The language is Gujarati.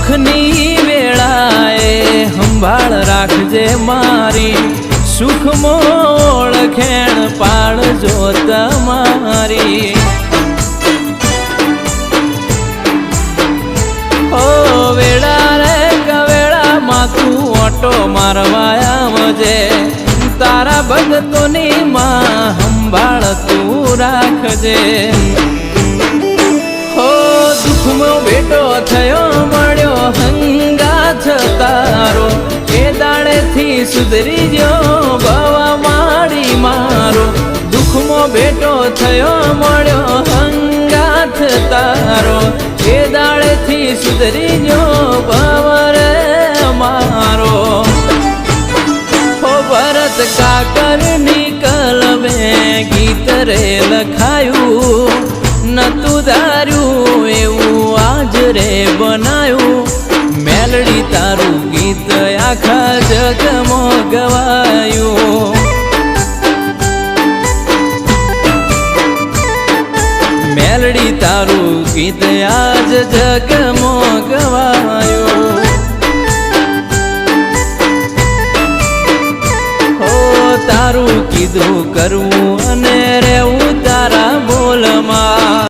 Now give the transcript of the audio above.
દુઃખની વેળાએ સંભાળ રાખજે મારી, સુખમાં ઓળખેણ પાળજો તમારી। ઓ વેળા રે કવેળા માથું ઓટો મારવા આવજે, તારા ભગતોની માં સંભાળ તું રાખજે। હો દુઃખમાં બેટો થયો મળ્યો હંગાથ તારો, એ દાડેથી સુધરી ગયો બાવા માડી મારો। દુઃખમાં બેટો થયો મળ્યો હંગાથ તારો, એ દાડેથી સુધરી ગયો બાવા રે મારો। હો ભરત કાકરની કલમે ગીત રે લખાયું, નતું ધાર્યું એવું આજ રે બનાયું। મેલડી તારું ગીત આખા જગમાં ગવાયું, મેલડી તારું ગીત આજ જગમાં ગવાયું। હો તારું કીધું કરવું અને રહેવું તારા બોલમાં।